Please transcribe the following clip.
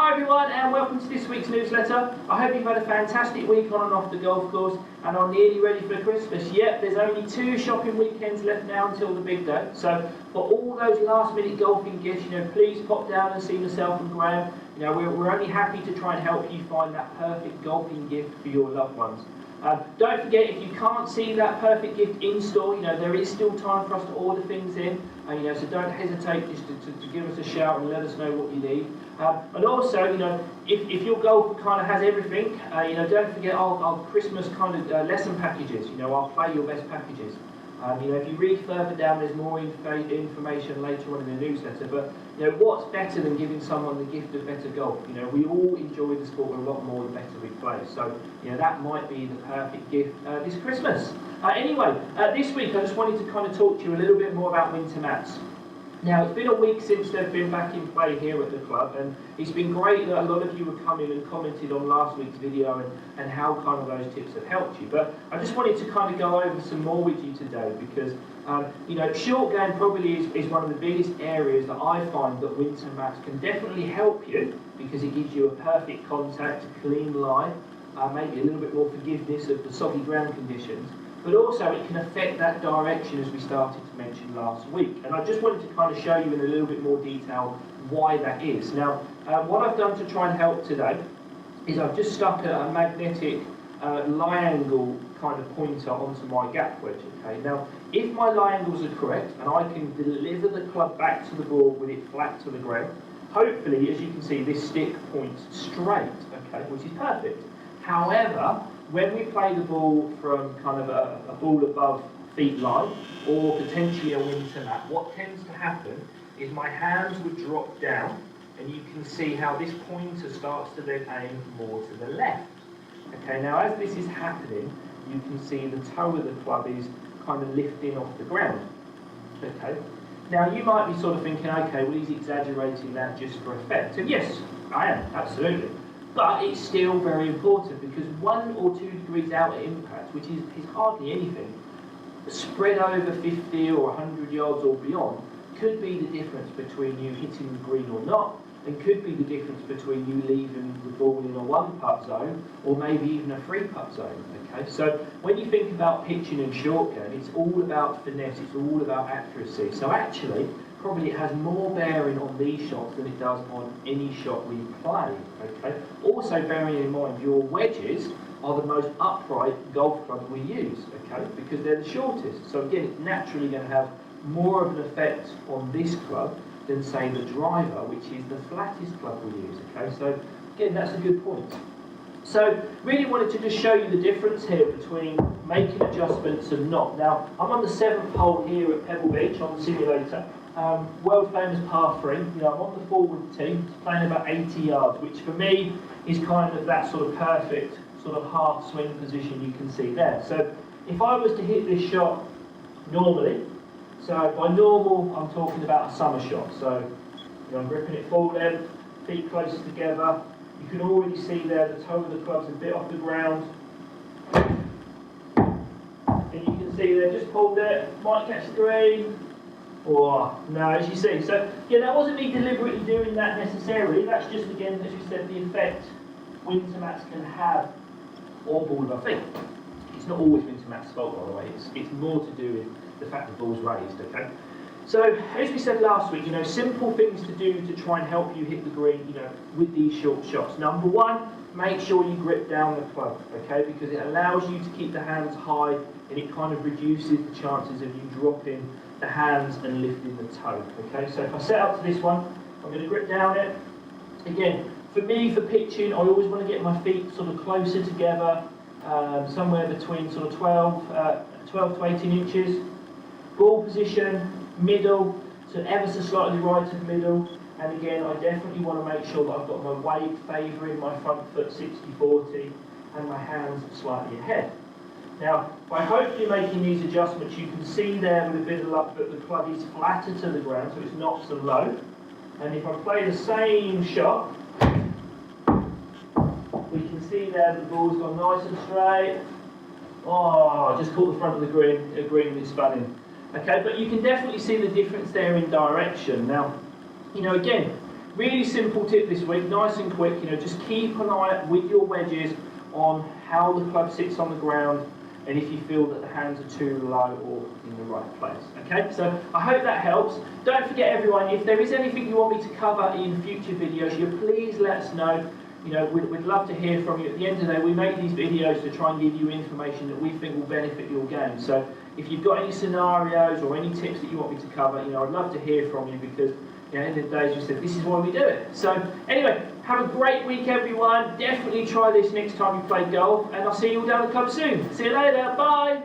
Hi everyone and welcome to this week's newsletter. I hope you've had a fantastic week on and off the golf course and are nearly ready for Christmas. Yep, there's only 2 shopping weekends left now until the big day. So for all those last minute golfing gifts, please pop down and see myself and Graham. We're only happy to try and help you find that perfect golfing gift for your loved ones. Don't forget, if you can't see that perfect gift in store, there is still time for us to order things in. So don't hesitate just to give us a shout and let us know what you need. And also, if your golfer kind of has everything, don't forget our Christmas kind of lesson packages. Our Play Your Best packages. If you read further down, there's more information later on in the newsletter. But what's better than giving someone the gift of better golf? We all enjoy the sport a lot more the better we play. So that might be the perfect gift this Christmas. Anyway, this week I just wanted to kind of talk to you a little bit more about winter mats. Now, it's been a week since they've been back in play here at the club, and it's been great that a lot of you have come in and commented on last week's video and how kind of those tips have helped you. But I just wanted to kind of go over some more with you today because, short game probably is one of the biggest areas that I find that winter mats can definitely help you because it gives you a perfect contact, a clean lie, maybe a little bit more forgiveness of the soggy ground conditions. But also it can affect that direction as we started to mention last week. And I just wanted to kind of show you in a little bit more detail why that is. Now, what I've done to try and help today is I've just stuck a magnetic lie angle kind of pointer onto my gap wedge. Okay. Now, if my lie angles are correct and I can deliver the club back to the ball with it flat to the ground, hopefully, as you can see, this stick points straight, okay, which is perfect. However, when we play the ball from kind of a ball above feet line or potentially a winter mat, what tends to happen is my hands would drop down and you can see how this pointer starts to then aim more to the left. Okay, now as this is happening, you can see the toe of the club is kind of lifting off the ground. Okay, now you might be sort of thinking, okay, well he's exaggerating that just for effect. And yes, I am, absolutely. But it's still very important because 1 or 2 degrees out at impact, which is hardly anything, spread over 50 or 100 yards or beyond, could be the difference between you hitting the green or not, and could be the difference between you leaving the ball in a 1-putt zone or maybe even a 3-putt zone. Okay, so when you think about pitching and short game, it's all about finesse, it's all about accuracy. So actually, probably it has more bearing on these shots than it does on any shot we play. Okay. Also, bearing in mind your wedges are the most upright golf clubs we use. Okay, because they're the shortest. So again, it's naturally going to have more of an effect on this club than say the driver, which is the flattest club we use. Okay, so again, that's a good point. So really wanted to just show you the difference here between making adjustments and not. Now, I'm on the 7th hole here at Pebble Beach on the simulator. World famous par 3. I'm on the forward tee, playing about 80 yards, which for me is kind of that sort of perfect sort of half swing position you can see there. So if I was to hit this shot normally, so by normal I'm talking about a summer shot. So I'm gripping it full length, feet close together. You can already see there the toe of the club's a bit off the ground. And you can see there, just pulled it, might catch the green. Oh, no, as you see. So, yeah, that wasn't me deliberately doing that necessarily. That's just, again, as you said, the effect winter mats can have on ball above feet. It's not always winter mats' fault, by the way. It's more to do with the fact the ball's raised, okay? So, as we said last week, simple things to do to try and help you hit the green, with these short shots. Number 1, make sure you grip down the club, okay? Because it allows you to keep the hands high and it kind of reduces the chances of you dropping the hands and lifting the toe. Okay, so if I set up to this one, I'm going to grip down it. Again, for me, for pitching, I always want to get my feet sort of closer together, somewhere between sort of 12 to 18 inches. Ball position, middle, so ever so slightly right of middle. And again, I definitely want to make sure that I've got my weight favouring my front foot 60-40 and my hands slightly ahead. Now, by hopefully making these adjustments, you can see there with a bit of luck that the club is flatter to the ground, so it's not so low. And if I play the same shot, we can see there the ball's gone nice and straight. Oh, I just caught the front of the green with it spun in. Okay, but you can definitely see the difference there in direction. Now, again, really simple tip this week, nice and quick, just keep an eye with your wedges on how the club sits on the ground and if you feel that the hands are too low or in the right place. Okay, so I hope that helps. Don't forget everyone, if there is anything you want me to cover in future videos, please let us know. We'd love to hear from you. At the end of the day, we make these videos to try and give you information that we think will benefit your game. So if you've got any scenarios or any tips that you want me to cover, I'd love to hear from you because at the end of the day, as you said, this is why we do it. So anyway, have a great week everyone. Definitely try this next time you play golf and I'll see you all down the club soon. See you later. Bye.